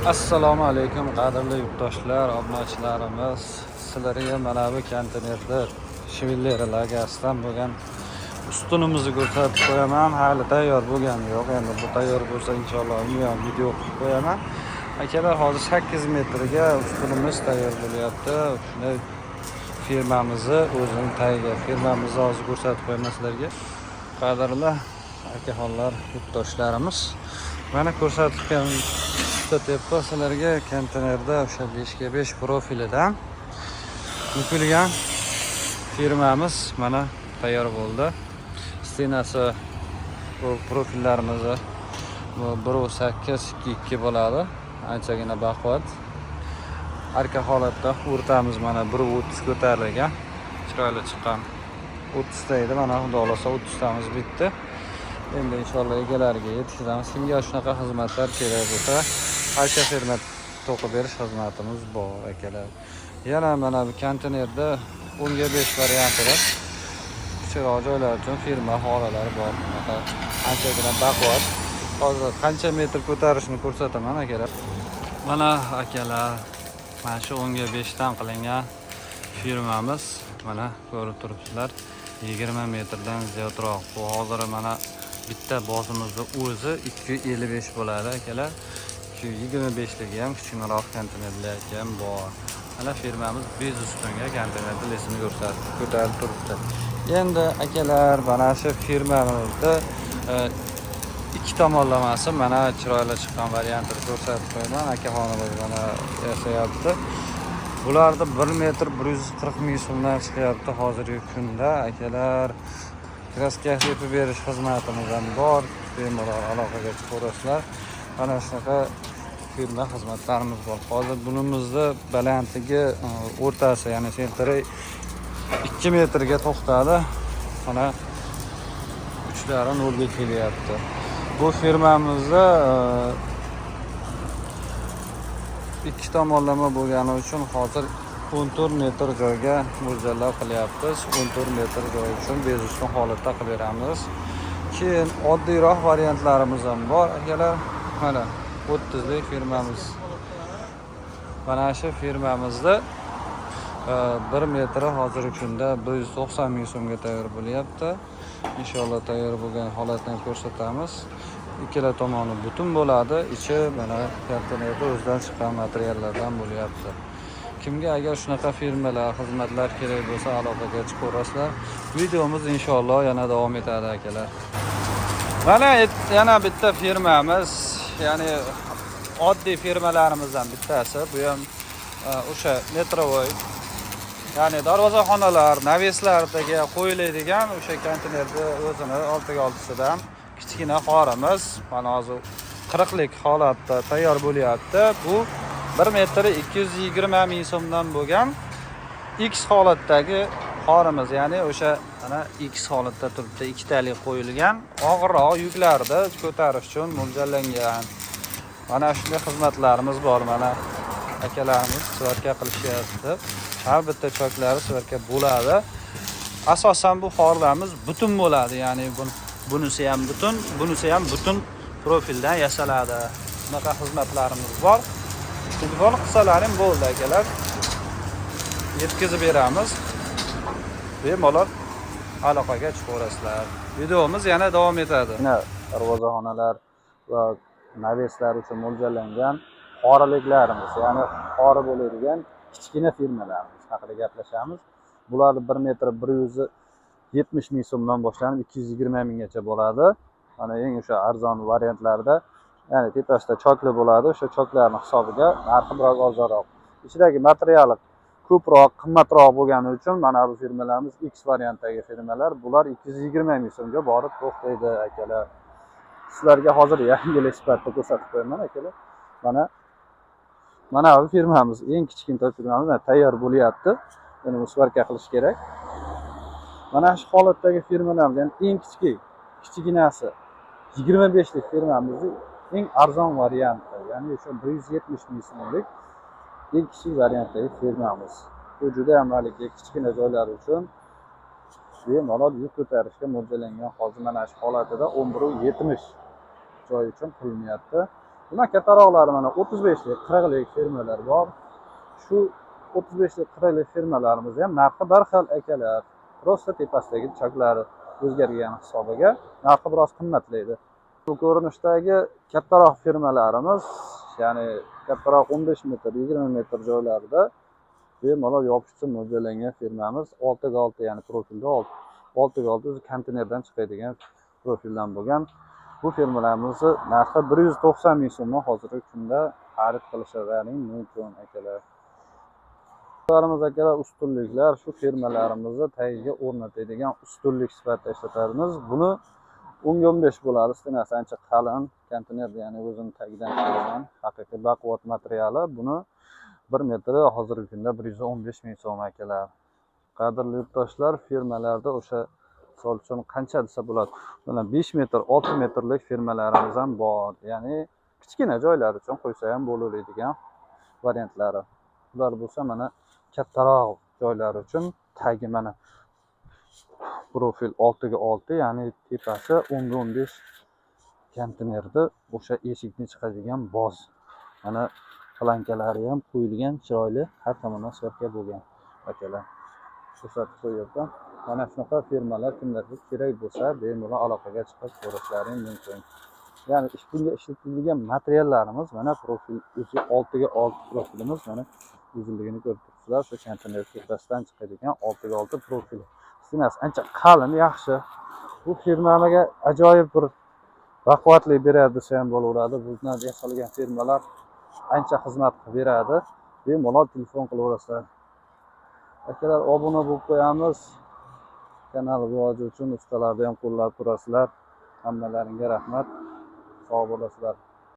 Assalomu alaykum qadrli yurtdoshlar, obunachilarimiz. Sizlarga mana bu konteynerda Chevrolet logosidan bo'lgan ustunimizni ko'rsatib qo'yaman. Hali tayyor bo'lgani yo'q. Endi bu tayyor bo'lsa inshaalloh ham video qilib qo'yaman. Akalar, hozir 8 metrga ustunimiz tayyor bo'lyapti. Shunday firmamizni o'zining tagiga firmamizni hozir ko'rsatib qo'yaman sizlarga. Qadrli akaxonlar, yurtdoshlarimiz, mana ko'rsatgan tepa sizlarga konteynerda o'sha 5x5 profilidan yukilgan firmamiz mana tayyor bo'ldi. Stenasi bu profillarimizni 1.8 2.2 bo'ladi. Anchagina baquvvat. Arka holatda o'rtamiz mana 1.30 ko'tarilgan. Chiroyli chiqqan. 30 ta edi, mana xudo xolasa 30 tamiz bitdi. Endi inshaalloh egalariga yetkazamiz. Kimga shunaqa xizmatlar kerak bo'lsa, arka firma to'qib berish xizmatimiz bor akalar. Yana mana bu konteynerda 10x5 variantida kichikroq joylar uchun firma xolalari bor. Anchagina baquvvat. Hozir qancha metr ko'tarishni ko'rsataman akalar. Mana akalar, mana shu 10x5 dan qilingan firmamiz, mana ko'rib turibsizlar, 20 metrdan ziyodroq. Bu hozir mana bitta bosimizni o'zi 255 bo'ladi akalar. 225ligi ham kichikroq konteynerlar ham bor. Mana firmamiz bez ustunga konteynerda lesini ko'tarib turibdi. Endi akalar, mana shu firmamizda ikki tomonlamasi mana chiroyli chiqqan variantini ko'rsatib qo'yaman. Akaxonimiz mana yasayapti. Bularda 1 metr 140 ming so'mdan chiqyapti hozirgi kunda akalar. Kraska sepib berish xizmatimiz ham bor. Bemalol aloqaga chiqaverasizlar. Mana shunaqa firma xizmatlarimiz bor. Hozir bunimizni balandligi o'rtasi, ya'ni sentri 2 metrga to'xtadi. Mana uchlari 0 ga kelyapti. Bu firmamizda ikki tomonlama bo'lgani uchun hozir 14 metr joyga mo'ljallab qilyapmiz. 14 metr joy uchun bez ustun holatda qilib beramiz. Keyin oddiyroq variantlarimiz ham bor akalar. Mana 30 lik firmamiz. Mana shu firmamizda 1 metri hozirgi kunda 190 ming so'mga tayyor bo'lyapti. Inshaalloh tayyor bo'lgan holatni ko'rsatamiz. Ikkala tomoni butun bo'ladi. Ichi mana konteynerda o'zidan chiqqan materiallardan bo'lyapti. Kimga agar shunaqa firmalar, xizmatlar kerak bo'lsa aloqaga chiqaverasizlar. Videomiz inshaalloh yana davom etadi akalar. Mana yana bitta firmamiz, ya'ni oddiy firmalarimizdan bittasi. Bu ham o'sha metrovoy, ya'ni darvozaxonalar, naveslardagi qo'yiladigan o'sha konteynerda o'zini oltiga oltisidan kichkina qorimiz. Mana hozir 40 lik holatda tayyor bo'lyapti. Bu 1 metri 220 ming so'mdan bo'lgan X holatdagi qorimiz, ya'ni o'sha mana X holatda turibdi, ikkitalik qo'yilgan og'irroq yuklarni ko'tarish uchun mo'ljallangan. Mana shunday xizmatlarimiz bor. Mana akalarimiz svarka qilishyapti. Har bitta choklari svarka bo'ladi. Asosan bu qorlarimiz butun bo'ladi, ya'ni bunisi ham butun, bunisi ham butun profildan yasaladi. Bunaqa xizmatlarimiz bor. Telefon qilsalaring bo'ldi akalar. Yetkazib beramiz. Bemalol aloqaga chiqaverasizlar. Videomiz yana davom etadi. Darvozaxonalar va naveslar uchun mo'ljallangan qoriliklarimiz, ya'ni qori bo'ladigan kichkina firmalarimiz haqida gaplashamiz. Bular 1 metr 170 ming so'mdan boshlanib 220 minggacha bo'ladi. Mana eng o'sha arzon variantlarda, ya'ni tepasida chokli bo'ladi. O'sha choklarning hisobiga narxi biroz arzonroq. Ichidagi materiali ko'proq, qimmatroq bo'lgani uchun mana bu firmalarimiz X variantdagi firmalar, bular 220 ming so'mga borib to'xtaydi akalar. Sizlarga hozir yangi sifatida ko'rsatib qo'yaman akalar. Mana bu firmamiz, eng kichkina firmamiz tayyor bo'lyapti. Buni svarka qilish kerak. Mana shu holatdagi firmalarimiz, ya'ni eng kichkinasi 25 lik firmamizning eng arzon varianti, ya'ni o'sha 170 ming so'mlik eng kichik variantdagi firmamiz. Bu juda ham kichkina joylar uchun bemalol yuk ko'tarishga mo'ljallangan. Hozir mana shu holatida 11.70 joy uchun qilinyapti. Bundan kattaroqlari mana 35lik, 40lik firmalar bor. Shu 35lik, 40lik firmalarimiz ham narxi bir xil akalar. Prosta tepasidagi choklari o'zgargan hisobiga narxi biroz qimmatlaydi. Bu ko'rinishdagi kattaroq firmalarimiz, ya'ni kattaroq 15 metr, 20 metr joylarda bemalol yopishtirib mo'ljallangan firmamiz 6x6, ya'ni profilda 6x6 konteynerdan chiqadigan profildan bo'lgan. Bu firmalarimizni narxi 190 ming so'mdan hozirgi kunda xarid qilishlaring mumkin akalar. Ularimiz akalar ustunliklar shu firmalarimizni tagiga o'rnatadigan ustunlik sifatida ishlatamiz. Buni 10-15 bo'ladi, stenasi ancha qalin konteyner, ya'ni o'zini tagidan chiqargan haqiqiy baquvvat materiali. Buni 1 metri hozirgi kunda 115 ming so'm akalar. Qadrli yurtdoshlar, firmalarda o'sha misol uchun qancha desa bo'ladi, mana 5 metr, 6 metrlik firmalarimiz ham bor. Ya'ni kichkina joylar uchun qo'ysa ham bo'laveradigan variantlari. Ular bo'lsa mana kattaroq joylar uchun tagi mana profil 6x6, ya'ni tepasi 10-15 konteynerda o'sha eshikni chiqadigan boz. Mana plankalari ham qo'yilgan, chiroyli, har tomondan sirka bo'lgan akalar. Ko'rsatib qo'yapman. Mana shunaqa firmalar kimlarga kerak bo'lsa, bemalol aloqaga chiqib ko'rishlaring mumkin. Ya'ni bunga ishlatilgan materiallarimiz mana profil o'zi 6x6 profilimiz, mana uzunligini ko'rib turibsizlar. Shu konteyner tepasidan chiqadigan 6x6 profil. Stenasi ancha qalin, yaxshi. Bu firmaga ajoyib bir baquvvatlik beradi desa ham bo'laveradi. Bundan yasalgan firmalar ancha xizmat qilib beradi. Bemalol telefon qilaverasizlar. Akalar, obuna bo'lib qo'yamiz. Kanal rivoji uchun ustalarni ham qo'llab turasizlar. Hammalaringga rahmat. Sog' bo'lasizlar.